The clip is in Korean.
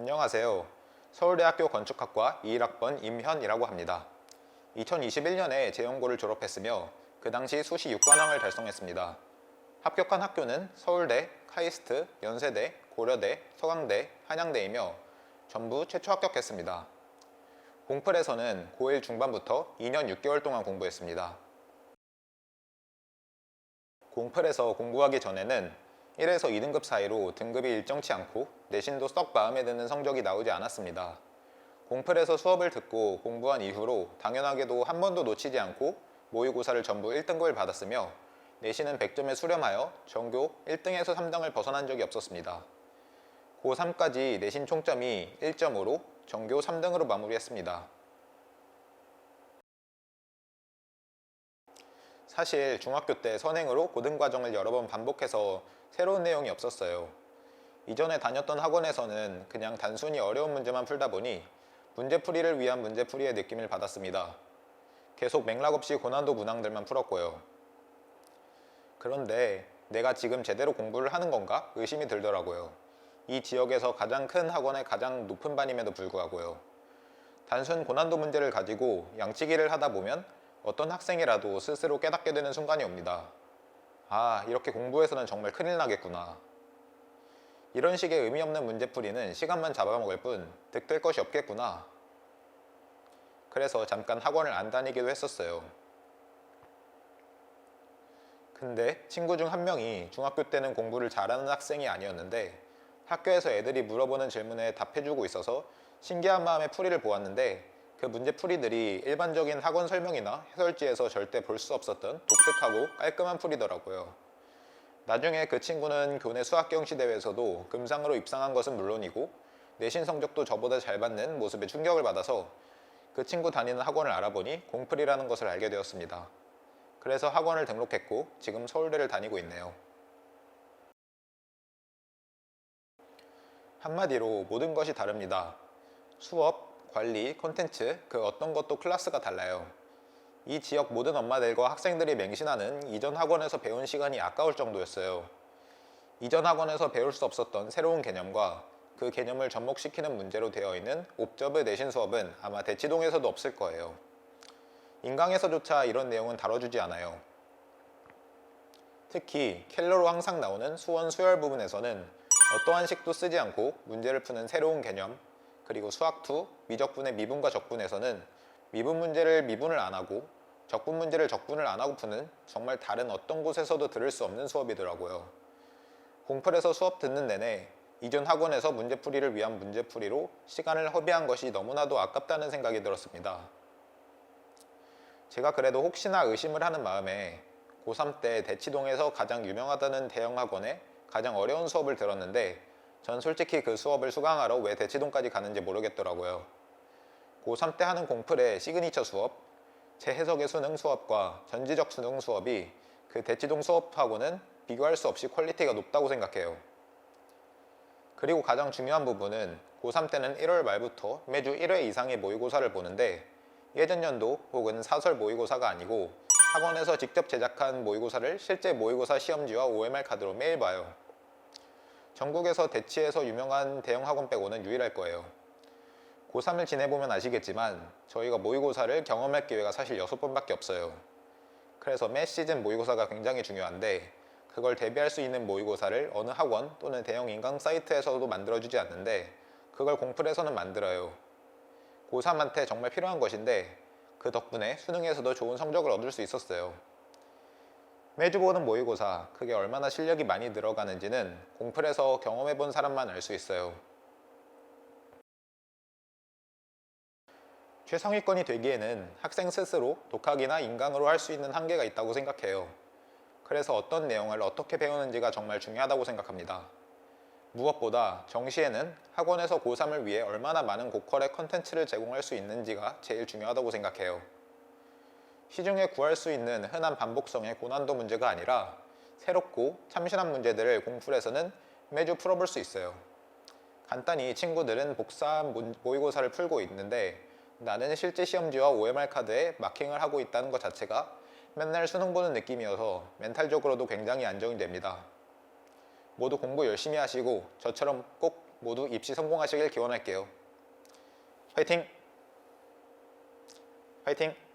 안녕하세요. 서울대학교 건축학과 21학번 임현이라고 합니다. 2021년에 재연고를 졸업했으며 그 당시 수시 6관왕을 달성했습니다. 합격한 학교는 서울대, 카이스트, 연세대, 고려대, 서강대, 한양대이며 전부 최초 합격했습니다. 공플에서는 고1 중반부터 2년 6개월 동안 공부했습니다. 공플에서 공부하기 전에는 1에서 2등급 사이로 등급이 일정치 않고 내신도 썩 마음에 드는 성적이 나오지 않았습니다. 공플에서 수업을 듣고 공부한 이후로 당연하게도 한 번도 놓치지 않고 모의고사를 전부 1등급을 받았으며 내신은 100점에 수렴하여 전교 1등에서 3등을 벗어난 적이 없었습니다. 고3까지 내신 총점이 1점으로 전교 3등으로 마무리했습니다. 사실 중학교 때 선행으로 고등과정을 여러 번 반복해서 새로운 내용이 없었어요. 이전에 다녔던 학원에서는 그냥 단순히 어려운 문제만 풀다 보니 문제풀이를 위한 문제풀이의 느낌을 받았습니다. 계속 맥락 없이 고난도 문항들만 풀었고요. 그런데 내가 지금 제대로 공부를 하는 건가 의심이 들더라고요. 이 지역에서 가장 큰 학원의 가장 높은 반임에도 불구하고요. 단순 고난도 문제를 가지고 양치기를 하다 보면 어떤 학생이라도 스스로 깨닫게 되는 순간이 옵니다. 아, 이렇게 공부해서는 정말 큰일 나겠구나. 이런 식의 의미 없는 문제풀이는 시간만 잡아먹을 뿐 득될 것이 없겠구나. 그래서 잠깐 학원을 안 다니기도 했었어요. 근데 친구 중 한 명이 중학교 때는 공부를 잘하는 학생이 아니었는데 학교에서 애들이 물어보는 질문에 답해주고 있어서 신기한 마음에 풀이를 보았는데 그 문제풀이들이 일반적인 학원 설명이나 해설지에서 절대 볼 수 없었던 독특하고 깔끔한 풀이더라고요. 나중에 그 친구는 교내 수학경시대회에서도 금상으로 입상한 것은 물론이고 내신 성적도 저보다 잘 받는 모습에 충격을 받아서 그 친구 다니는 학원을 알아보니 공플이라는 것을 알게 되었습니다. 그래서 학원을 등록했고 지금 서울대를 다니고 있네요. 한마디로 모든 것이 다릅니다. 수업, 관리, 콘텐츠, 그 어떤 것도 클래스가 달라요. 이 지역 모든 엄마들과 학생들이 맹신하는 이전 학원에서 배운 시간이 아까울 정도였어요. 이전 학원에서 배울 수 없었던 새로운 개념과 그 개념을 접목시키는 문제로 되어 있는 옵저브 내신 수업은 아마 대치동에서도 없을 거예요. 인강에서조차 이런 내용은 다뤄주지 않아요. 특히 켈러로 항상 나오는 수원 수열 부분에서는 어떠한 식도 쓰지 않고 문제를 푸는 새로운 개념, 그리고 수학2 미적분의 미분과 적분에서는 미분 문제를 미분을 안 하고 적분 문제를 적분을 안 하고 푸는 정말 다른 어떤 곳에서도 들을 수 없는 수업이더라고요. 공플에서 수업 듣는 내내 이전 학원에서 문제풀이를 위한 문제풀이로 시간을 허비한 것이 너무나도 아깝다는 생각이 들었습니다. 제가 그래도 혹시나 의심을 하는 마음에 고3 때 대치동에서 가장 유명하다는 대형 학원에 가장 어려운 수업을 들었는데 전 솔직히 그 수업을 수강하러 왜 대치동까지 가는지 모르겠더라고요. 고3 때 하는 공플의 시그니처 수업, 재해석의 수능 수업과 전지적 수능 수업이 그 대치동 수업하고는 비교할 수 없이 퀄리티가 높다고 생각해요. 그리고 가장 중요한 부분은 고3 때는 1월 말부터 매주 1회 이상의 모의고사를 보는데 예전 연도 혹은 사설 모의고사가 아니고 학원에서 직접 제작한 모의고사를 실제 모의고사 시험지와 OMR 카드로 매일 봐요. 전국에서 대치에서 유명한 대형 학원 빼고는 유일할 거예요. 고3을 지내보면 아시겠지만 저희가 모의고사를 경험할 기회가 사실 6번밖에 없어요. 그래서 매 시즌 모의고사가 굉장히 중요한데 그걸 대비할 수 있는 모의고사를 어느 학원 또는 대형 인강 사이트에서도 만들어주지 않는데 그걸 공플에서는 만들어요. 고3한테 정말 필요한 것인데 그 덕분에 수능에서도 좋은 성적을 얻을 수 있었어요. 매주 보는 모의고사, 그게 얼마나 실력이 많이 들어가는지는 공플에서 경험해본 사람만 알 수 있어요. 최상위권이 되기에는 학생 스스로 독학이나 인강으로 할 수 있는 한계가 있다고 생각해요. 그래서 어떤 내용을 어떻게 배우는지가 정말 중요하다고 생각합니다. 무엇보다 정시에는 학원에서 고3을 위해 얼마나 많은 고퀄의 컨텐츠를 제공할 수 있는지가 제일 중요하다고 생각해요. 시중에 구할 수 있는 흔한 반복성의 고난도 문제가 아니라 새롭고 참신한 문제들을 공플에서는 매주 풀어볼 수 있어요. 간단히 친구들은 복사한 모의고사를 풀고 있는데 나는 실제 시험지와 OMR 카드에 마킹을 하고 있다는 것 자체가 맨날 수능 보는 느낌이어서 멘탈적으로도 굉장히 안정이 됩니다. 모두 공부 열심히 하시고 저처럼 꼭 모두 입시 성공하시길 기원할게요. 화이팅! 화이팅!